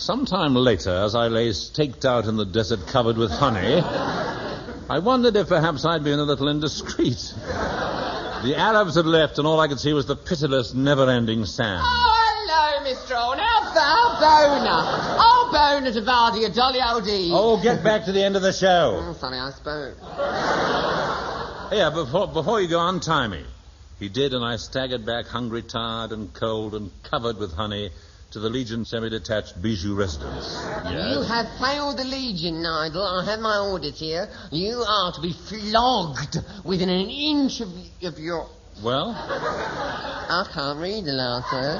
some time later, as I lay staked out in the desert covered with honey, I wondered if perhaps I'd been a little indiscreet. The Arabs had left, and all I could see was the pitiless, never-ending sand. Oh, hello, Mr. Horne. How Bona? Oh, Bona to Vardy, a jolly old E. Oh, get back to the end of the show. Oh, sorry, I spoke. Here, before you go, untie me. He did, and I staggered back, hungry, tired, and cold, and covered with honey, to the Legion semi-detached Bijou residence. Yes? You have failed the Legion, Nigel. I have my orders here. You are to be flogged within an inch of your... Well? I can't read the last word.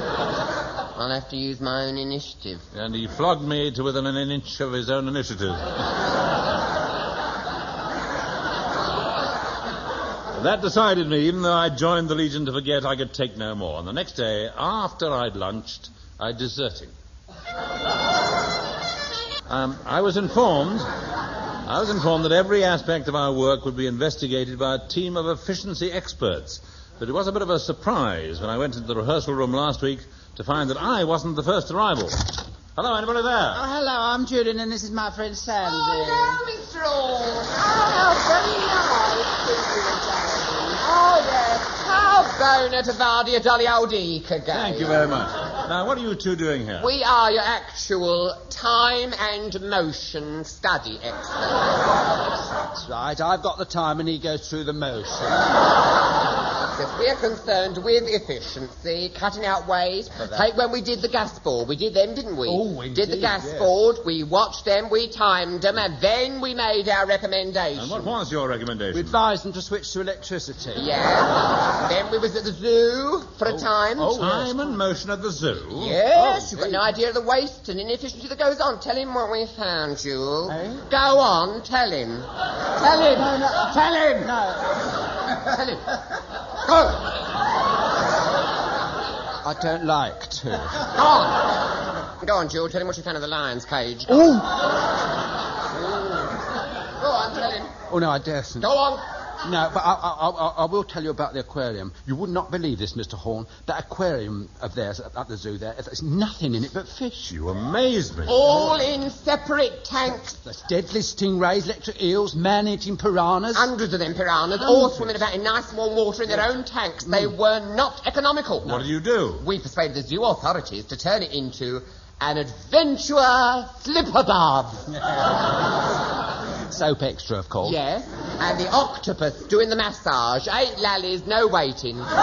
I'll have to use my own initiative. And he flogged me to within an inch of his own initiative. That decided me, even though I'd joined the Legion to forget, I could take no more. And the next day, after I'd lunched, I deserted. I was informed that every aspect of our work would be investigated by a team of efficiency experts. But it was a bit of a surprise when I went into the rehearsal room last week to find that I wasn't the first arrival. Hello, anybody there? Oh, hello, I'm Julian, and this is my friend Sandy. Oh, hello, Mr. Horne. Oh, very nice. Oh, yes. How Bona to Vardy, a jolly old eek again. Thank you very much. Now, what are you two doing here? We are your actual time and motion study experts. That's right, I've got the time and he goes through the motion. Yes, we're concerned with efficiency, cutting out waste. Take when we did the gas board. We did them, didn't we? Oh, we did the gas yes. board, we watched them, we timed them, and then we made our recommendation. And what was your recommendation? We advised them to switch to electricity. Yeah. Then we was at the zoo for a time. Oh, time and motion at the zoo? Yes, you've got no idea of the waste and inefficiency that goes on. Tell him what we found, Jules. Eh? Go on, tell him. Tell him. No. Tell him. No. Tell him. Go. I don't like to. Go on. Go on, Jules. Tell him what you found in the lion's cage. Go Oh! on, tell him. Oh, no, I daren't. Go on. No, but I will tell you about the aquarium. You would not believe this, Mr. Horne. That aquarium of theirs at the zoo there's nothing in it but fish. You amaze me. All in separate tanks. There's deadly stingrays, electric eels, man-eating piranhas. Hundreds of them piranhas, all swimming about in nice warm water in their own tanks. They were not economical. What did you do? We persuaded the zoo authorities to turn it into an adventure slipper bath. Soap extra, of course. Yes, and the octopus doing the massage. 8 lallies, no waiting. Lovely.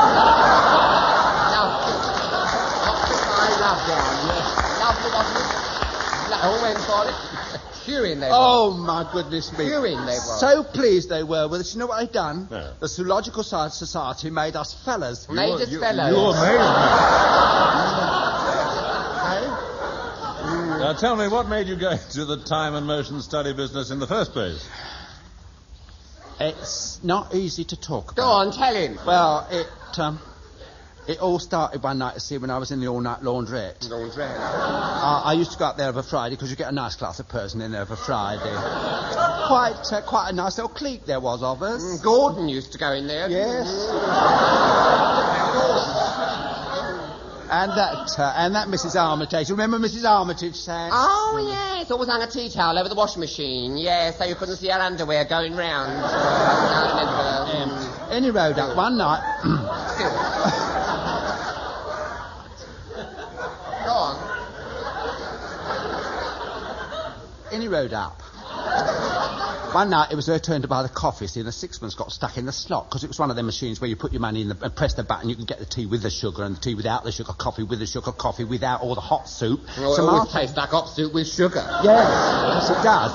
I love them. Yes. Lovely, wasn't it? All went for it. Queuing they were. Oh, my goodness me. Queuing they were. So pleased they were with us. You know what they've done? No. The Zoological Society made us fellas. Made us fellows. You amaze me. Now, tell me, what made you go into the time and motion study business in the first place? It's not easy to talk about. Go on, tell him. Well, it all started one night, when I was in the all-night laundrette. Laundrette. I used to go up there of a Friday because you get a nice class of person in there of a Friday. Quite a nice little clique there was of us. Gordon used to go in there. Yes. And that Mrs. Armitage. Remember Mrs. Armitage, Sam? Oh, yes. Always hung a tea towel over the washing machine. Yes, so you couldn't see her underwear going round. I remember her. Any road up one night. Go on. Any road up. One night it was her turn to buy the coffee, and the sixpence got stuck in the slot, because it was one of them machines where you put your money in and press the button, you can get the tea with the sugar and the tea without the sugar, coffee with the sugar, coffee without, or the hot soup. Well, it always tastes like hot soup with sugar. Yes, it does.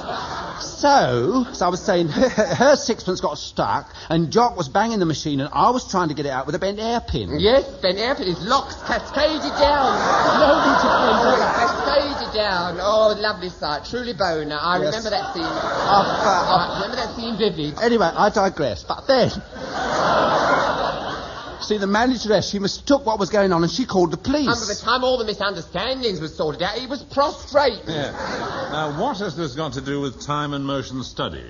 So I was saying, her sixpence got stuck, and Jock was banging the machine, and I was trying to get it out with a bent hairpin. Yes, bent hairpin. His locks cascaded down. Cascaded down. Oh, lovely sight. Truly Bona. I remember that scene. I remember that scene vivid. Anyway, I digress. But then... See, the manageress, she mistook what was going on and she called the police. And by the time all the misunderstandings were sorted out, he was prostrate. Yeah. Now, what has this got to do with time and motion study?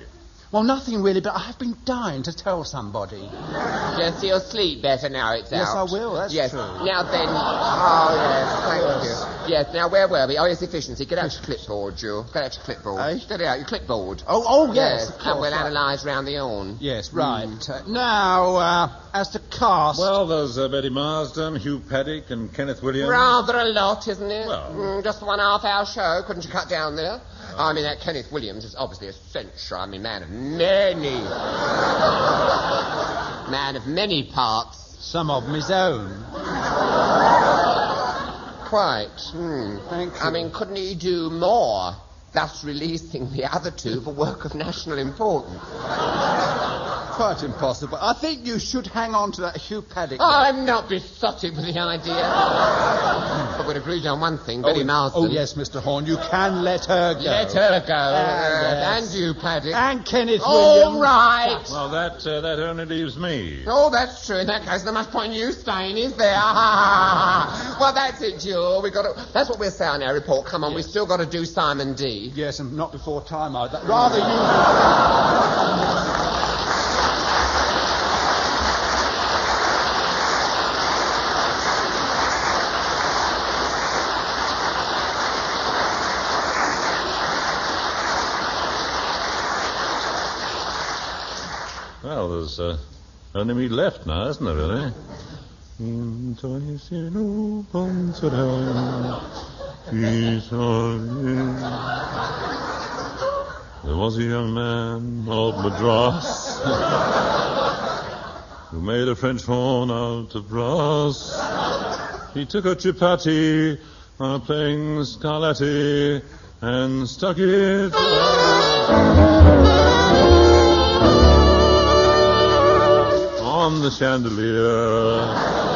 Well, nothing really, but I have been dying to tell somebody. Yes, you'll sleep better now it's out. Yes, I will, that's yes. true. Now then... Oh, yes, thank you. Yes, now where were we? Oh, yes, efficiency. Get out your clipboard, Joe. Get out your clipboard. Eh? Get it out, your clipboard. Oh, yes. Of And course, we'll right. analyse Round the Horne. Yes, right. Now, as to cast... Well, there's Betty Marsden, Hugh Paddock, and Kenneth Williams. Rather a lot, isn't it? Well- Just a 1.5-hour show. Couldn't you cut down there? I mean, that Kenneth Williams is obviously a censure. I mean, man of many parts. Some of them his own. Quite. Thank you. I mean, couldn't he do more? Thus releasing the other two for work of national importance. Quite impossible. I think you should hang on to that Hugh Paddock. I'm not besotted with the idea. But we'd agreed on one thing, Betty Marsden. Oh, yes, Mr. Horne, you can let her go. Let her go. Yes. And you, Paddock. And Kenneth All Williams. right. Well, that only leaves me. Oh, that's true. In that case, there's not much point in you staying, is there? Well, that's it, Jewel. That's what we'll say on our report. Come on, we've still got to do Simon D. Yes, and not before time. Rather you... Well, there's only me left now, isn't there, really? There was a young man of Madras who made a French horn out of brass. He took a chipati playing Scarlatti and stuck it on the chandelier.